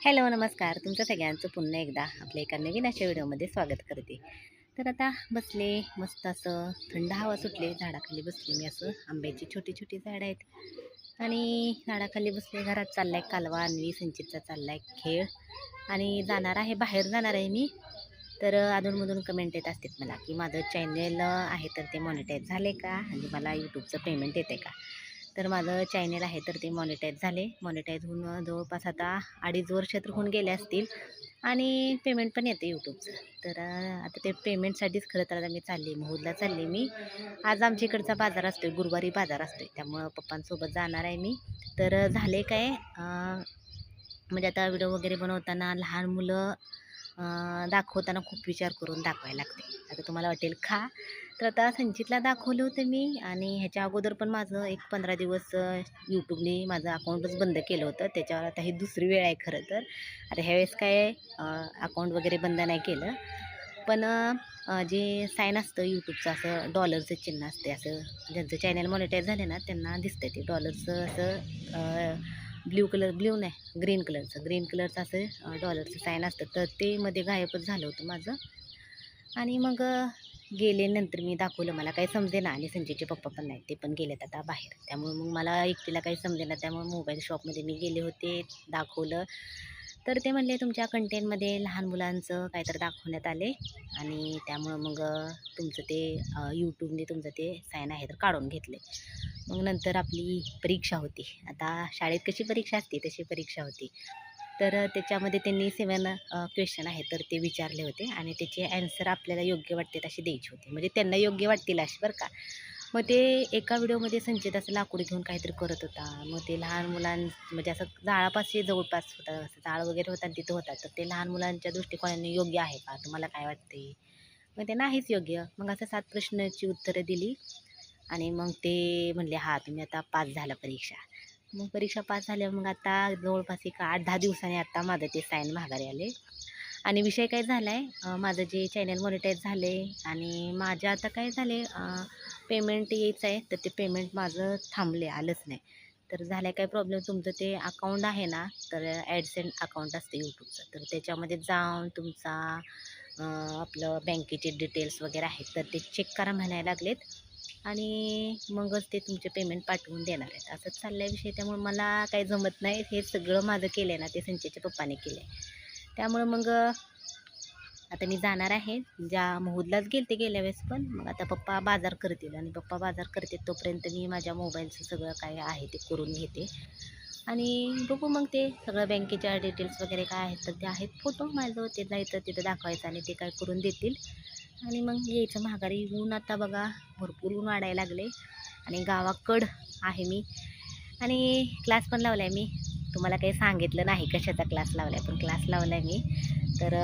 Hello नमस्कार. तुमचं सगळ्यांचं पुन्हा एकदा आपल्या एका नवीन अशा व्हिडिओमध्ये स्वागत करते. तर आता बसले मस्त असं थंड हवा सुटली, झाडाखाली बसले मी. असं आंब्याची छोटी छोटी झाडं आहेत आणि झाडाखाली बसले. घरात चाललाय कालवा, अन्वी संचितचा चाललाय खेळ आणि जाणार आहे, बाहेर जाणार आहे मी. तर अधूनमधून कमेंट येत असतात मला की माझं चॅनेल आहे तर ते मॉनिटाईज झाले का आणि मला यूट्यूबचं पेमेंट येते का. तर माझं चॅनेल आहे तर ते मॉनिटाईज झाले. मॉनिटाईज होऊन जवळपास आता 2.5 वर्ष तर होऊन गेले असतील आणि पेमेंट पण येते यूट्यूबचं. तर आता ते पेमेंटसाठीच खरं तर आता मी चालली, महूदला चालली मी. आज आमच्या इकडचा बाजार असतो, गुरुवारी बाजार असतो, त्यामुळं पप्पांसोबत जाणार आहे मी. तर झाले काय म्हणजे आता व्हिडिओ वगैरे बनवताना लहान मुलं दाखवताना खूप विचार करून दाखवायला लागते. आता तुम्हाला वाटेल का, तर आता संचितला दाखवलं होतं मी आणि ह्याच्या अगोदर पण माझं एक 15 दिवस यूट्यूबने माझं अकाउंटच बंद केलं होतं. त्याच्यावर आता ही दुसरी वेळ आहे खरं तर. आता ह्यावेळेस काय अकाउंट वगैरे बंद नाही केलं, पण जे साईन असतं यूट्यूबचं असं डॉलरचं चिन्ह असते. असं ज्यांचं चॅनल मॉनिटाईज झाले ना त्यांना दिसतं ते डॉलरचं असं ब्ल्यू नाही, ग्रीन कलरचं असं डॉलरचं साईन असतं. तर ते मध्ये गायबच झालं होतं माझं. आणि मग गेले, नंतर मी दाखवलं, मला काही समजेना आणि संजयचे पप्पा पण नाही, ते पण गेलेत आता बाहेर. त्यामुळे मग मला एकटीला काही समजेना, त्यामुळे मोबाईल शॉपमध्ये मी गेले होते, दाखवलं. तर ते म्हणले तुमच्या कंटेंटमध्ये लहान मुलांचं काहीतरी दाखवण्यात आले आणि त्यामुळं मग तुमचं ते यूट्यूबने तुमचं ते साईन आहे तर काढून घेतले. मग नंतर आपली परीक्षा होती. आता शाळेत कशी परीक्षा असते तशी परीक्षा होती. तर त्याच्यामध्ये त्यांनी 7 क्वेश्चन आहेत तर ते विचारले होते आणि त्याचे ॲन्सर आपल्याला योग्य वाटते असे द्यायचे होते, म्हणजे त्यांना योग्य वाटतील असे बरं का. मग ते एका व्हिडिओमध्ये संचित असं लाकूड घेऊन काहीतरी करत होता. मग ते लहान म्हणजे असं जाळापाशी जवळपास होता, असं जाळ वगैरे होता आणि तिथं होता. तर ते लहान मुलांच्या दृष्टिकोनाने योग्य आहे का, तुम्हाला काय वाटते. मग ते नाहीच योग्य. मग असं 7 प्रश्नाची उत्तरं दिली आणि मग ते म्हणले हां तुम्ही आता पास झाला परीक्षा. मग परीक्षा पास झाल्यावर मग आता जवळपास एक 8-10 दिवसांनी आता माझं ते साईन माघारी आले. आणि विषय काय झाला आहे, माझं जे चॅनल मॉनिटाईज झाले आणि माझं आता काय झाले, पेमेंट यायचं आहे तर ते पेमेंट माझं थांबले, आलंच नाही. तर झालं काय प्रॉब्लेम, तुमचं ते अकाउंट आहे ना, तर ॲडसेंट अकाउंट असते यूट्यूबचं, तर त्याच्यामध्ये जाऊन तुमचा आपलं बँकेचे डिटेल्स वगैरे आहेत तर ते चेक करा म्हणायला लागलेत आणि मगच ते तुमचे पेमेंट पाठवून देणार आहेत, असंच चाललं आहे विषय. त्यामुळे मला काही जमत नाही, हे सगळं माझं केलं आहे ना ते संजयच्या पप्पाने केलं आहे. त्यामुळं मग आता मी जाणार आहे. ज्या महूदलाच गेलते गेल्या वेळेस, पण मग आता पप्पा बाजार करतील आणि पप्पा बाजार करते तोपर्यंत मी माझ्या मोबाईलचं सगळं काय आहे ते करून घेते आणि बघू मग ते सगळं बँकेच्या डिटेल्स वगैरे काय आहेत तर ते आहेत फोटो माझं, ते जायचं तिथं दाखवायचं आणि ते काय करून देतील आणि मग यायचं माघारी. ऊन आता बघा भरपूर ऊन वाढायला लागले आणि गावाकडं आहे मी आणि क्लास पण लावला आहे मी. तुम्हाला काही सांगितलं नाही कशाचा क्लास लावला आहे, पण क्लास लावला आहे मी. तर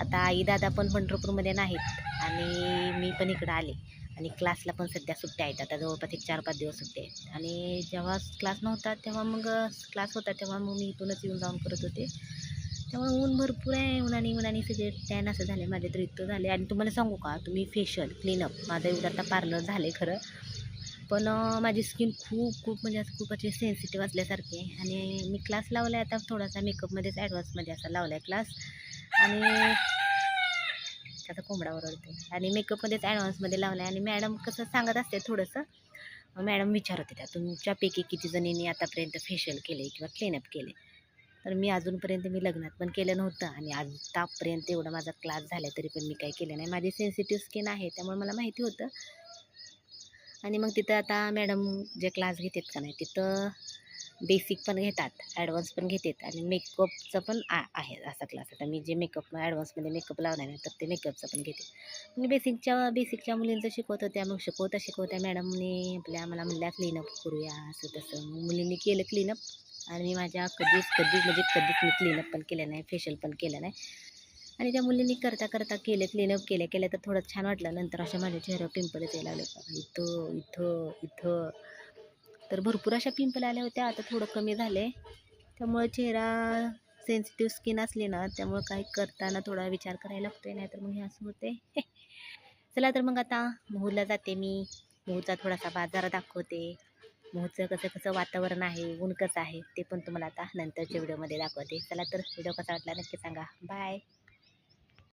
आता आई दादा पण पंढरपूरमध्ये नाहीत आणि मी पण इकडं आले आणि क्लासला पण सध्या सुट्ट्या आहेत. आता जवळपास एक 4-5 दिवस सुट्ट्या आहेत आणि जेव्हा क्लास नव्हता तेव्हा मग क्लास होता तेव्हा मग मी इथूनच येऊन जाऊन करत होते. त्यामुळे ऊन भरपूर आहे, उन्हाने सगळे टॅन असं झाले माझे तर इतकं झाले. आणि तुम्हाला सांगू का, तुम्ही फेशियल क्लीनअप माझं एवढं आता पार्लर झाले खरं, पण माझी स्किन खूप म्हणजे असं खूप अशी सेन्सिटिव्ह असल्यासारखी आहे. आणि मी क्लास लावला आहे आता थोडासा मेकअपमध्येच ॲडव्हान्समध्ये असा लावला आहे क्लास आणि त्याचा कोंबडा ओरडते आणि मेकअपमध्येच ॲडव्हान्समध्ये लावला आहे. आणि मॅडम कसं सांगत असते थोडंसं, मॅडम विचारत होत्या तुमच्यापैकी किती जणींनी आतापर्यंत फेशियल केले किंवा क्लीनअप केले. तर मी अजूनपर्यंत मी लग्नात पण केलं नव्हतं आणि आतापर्यंत एवढा माझा क्लास झाला तरी पण मी काही केलं नाही. माझी सेन्सिटिव्ह स्किन आहे त्यामुळे मला माहिती होतं. आणि मग तिथं आता मॅडम जे क्लास घेतात का नाही, तिथं बेसिक पण घेतात, ॲडव्हान्स पण घेतात आणि मेकअपचं पण आहे असा क्लास. आता मी जे ॲडव्हान्समध्ये मेकअप लावणार आहे तर ते मेकअपचं पण घेते. म्हणजे बेसिकच्या मुलींचं शिकवत होत्या. मग शिकवता मॅडमने मला म्हणल्या क्लीनअप करूया असं तसं. मग मुलींनी केलं क्लीनअप आणि मी माझ्या कधीच मी क्लीनअप पण केलं नाही, फेशियल पण केलं नाही. आणि त्या मुलींनी करता केलं क्लीनअप केलं तर थोडं छान वाटलं. नंतर अशा माझ्या चेहऱ्यावर पिंपलच यायला लागले, इथं तर भरपूर अशा पिंपल आल्या होत्या. आता थोडं कमी झाले. त्यामुळे चेहरा सेन्सिटिव्ह स्किन असली ना, त्यामुळे काही करताना थोडा विचार करायला लागतोय, नाहीतर मग हे असं होते. चला तर मग आता महूदला जाते मी. महूदचा थोडासा बाजार दाखवते मोहचं कसं कसं वातावरण आहे, ऊन कसं आहे ते पण तुम्हाला आता नंतरच्या व्हिडिओमध्ये दाखवते. चला तर व्हिडिओ कसा वाटला नक्की सांगा. बाय.